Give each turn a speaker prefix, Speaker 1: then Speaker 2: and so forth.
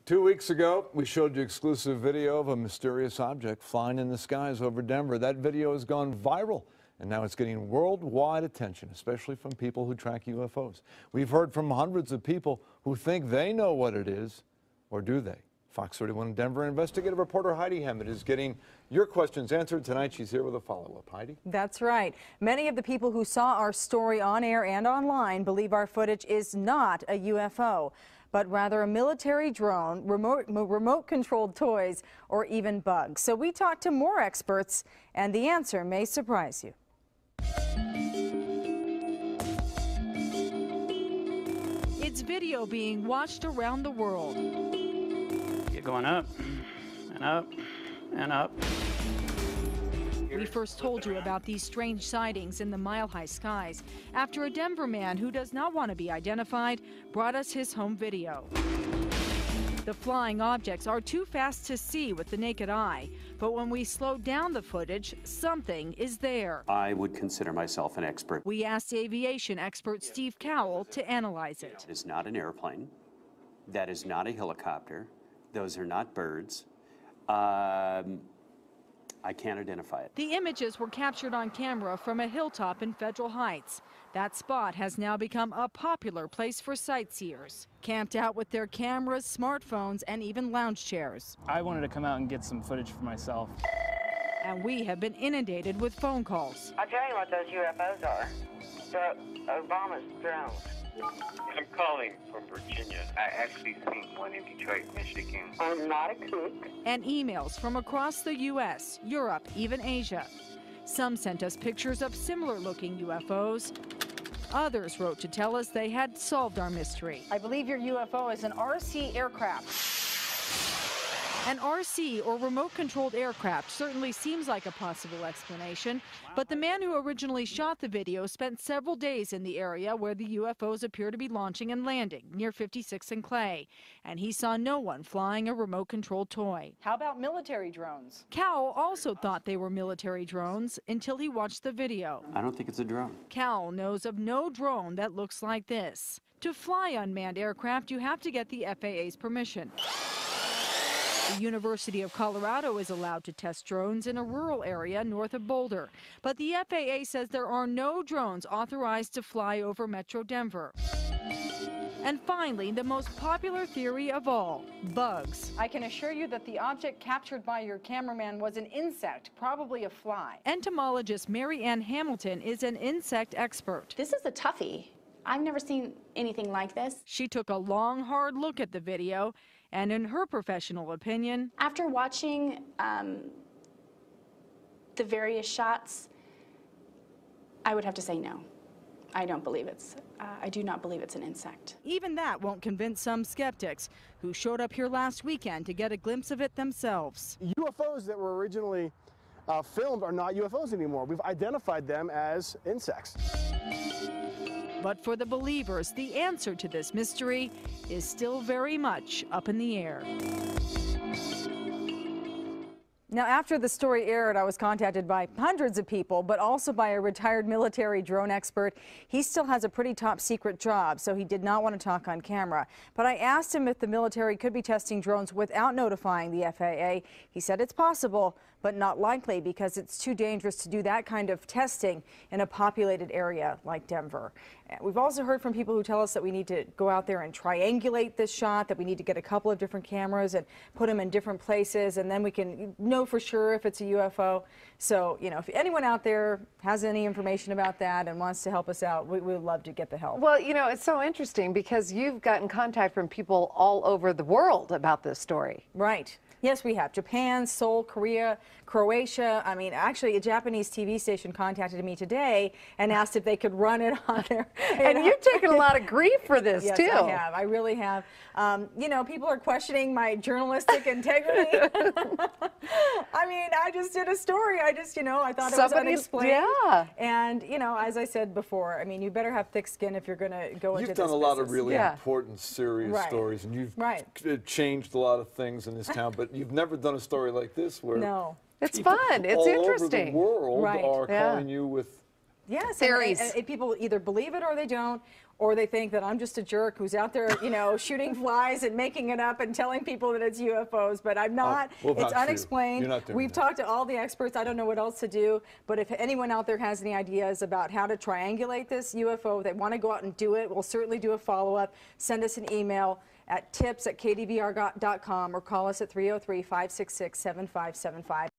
Speaker 1: 2 weeks ago, we showed you exclusive video of a mysterious object flying in the skies over Denver. That video has gone viral, and now it's getting worldwide attention, especially from people who track UFOs. We've heard from hundreds of people who think they know what it is, or do they? Fox 31 Denver investigative reporter Heidi Hemmat is getting your questions answered tonight. She's here with a follow-up. Heidi?
Speaker 2: That's right. Many of the people who saw our story on air and online believe our footage is not a UFO, but rather a military drone, remote-controlled toys, or even bugs. So we talked to more experts, and the answer may surprise you. It's video being watched around the world.
Speaker 3: Get going up and up and up.
Speaker 2: We first told you about these strange sightings in the mile-high skies after a Denver man who does not want to be identified brought us his home video. The flying objects are too fast to see with the naked eye, but when we slow down the footage, something is there.
Speaker 4: I would consider myself an expert.
Speaker 2: We asked aviation expert Steve Cowell to analyze it.
Speaker 4: It is not an airplane. That is not a helicopter. Those are not birds. I can't identify it.
Speaker 2: The images were captured on camera from a hilltop in Federal Heights. That spot has now become a popular place for sightseers, camped out with their cameras, smartphones, and even lounge chairs.
Speaker 3: I wanted to come out and get some footage for myself.
Speaker 2: And we have been inundated with phone calls.
Speaker 5: I'll tell you what those UFOs are. They're Obama's drones.
Speaker 6: I'm calling from Virginia. I actually seen one in Detroit, Michigan.
Speaker 5: I'm not a kook.
Speaker 2: And emails from across the U.S., Europe, even Asia. Some sent us pictures of similar-looking UFOs. Others wrote to tell us they had solved our mystery. I believe your UFO is an RC aircraft. An RC, or remote-controlled aircraft, certainly seems like a possible explanation, but the man who originally shot the video spent several days in the area where the UFOs appear to be launching and landing, near 56th and Clay, and he saw no one flying a remote-controlled toy. How about military drones? Cowell also thought they were military drones until he watched the video.
Speaker 4: I don't think it's a drone.
Speaker 2: Cowell knows of no drone that looks like this. To fly unmanned aircraft, you have to get the FAA's permission. The University of Colorado is allowed to test drones in a rural area north of Boulder, but the FAA says there are no drones authorized to fly over Metro Denver. And finally, the most popular theory of all, bugs. I can assure you that the object captured by your cameraman was an insect, probably a fly. Entomologist Mary Ann Hamilton is an insect expert.
Speaker 7: This is a toughie. I've never seen anything like this.
Speaker 2: She took a long, hard look at the video, and in her professional opinion,
Speaker 7: after watching the various shots, I would have to say no. I don't believe I do not believe it's an insect.
Speaker 2: Even that won't convince some skeptics who showed up here last weekend to get a glimpse of it themselves.
Speaker 8: UFOs that were originally filmed are not UFOs anymore. We've identified them as insects.
Speaker 2: But for the believers, the answer to this mystery is still very much up in the air. Now, after the story aired, I was contacted by hundreds of people, but also by a retired military drone expert. He still has a pretty top secret job, so he did not want to talk on camera. But I asked him if the military could be testing drones without notifying the FAA. He said it's possible, but not likely because it's too dangerous to do that kind of testing in a populated area like Denver. We've also heard from people who tell us that we need to go out there and triangulate this shot, that we need to get a couple of different cameras and put them in different places, and then we can know for sure if it's a UFO. So, you know, if anyone out there has any information about that and wants to help us out, we would love to get the help.
Speaker 9: Well, you know, it's so interesting because you've gotten contact from people all over the world about this story.
Speaker 2: Right. Yes, we have. Japan, Seoul, Korea, Croatia. I mean, actually, a Japanese TV station contacted me today and asked if they could run it on there.
Speaker 9: And you've taken a lot of grief for this,
Speaker 2: yes,
Speaker 9: too.
Speaker 2: Yes, I have. I really have. You know, people are questioning my journalistic integrity. I mean, I just did a story. I just, you know, I thought it was unexplained.
Speaker 9: Yeah.
Speaker 2: And, you know, as I said before, I mean, you better have thick skin if you're going to go into this.
Speaker 1: You've done a lot of really important, serious stories, and you've changed a lot of things in this town, but you've never done a story like this where
Speaker 9: it's fun. It's interesting.
Speaker 1: All over the world are calling you with
Speaker 2: Yes,
Speaker 9: theories.
Speaker 2: And people either believe it or they don't, or they think that I'm just a jerk who's out there, you know, shooting flies and making it up and telling people that it's UFOs, but I'm not.
Speaker 1: We'll
Speaker 2: It's
Speaker 1: vouch for you.
Speaker 2: unexplained.
Speaker 1: You're not doing
Speaker 2: We've
Speaker 1: that.
Speaker 2: talked to all the experts. I don't know what else to do, but if anyone out there has any ideas about how to triangulate this UFO, they want to go out and do it, we'll certainly do a follow-up. Send us an email at tips@kdvr.com or call us at 303-566-7575.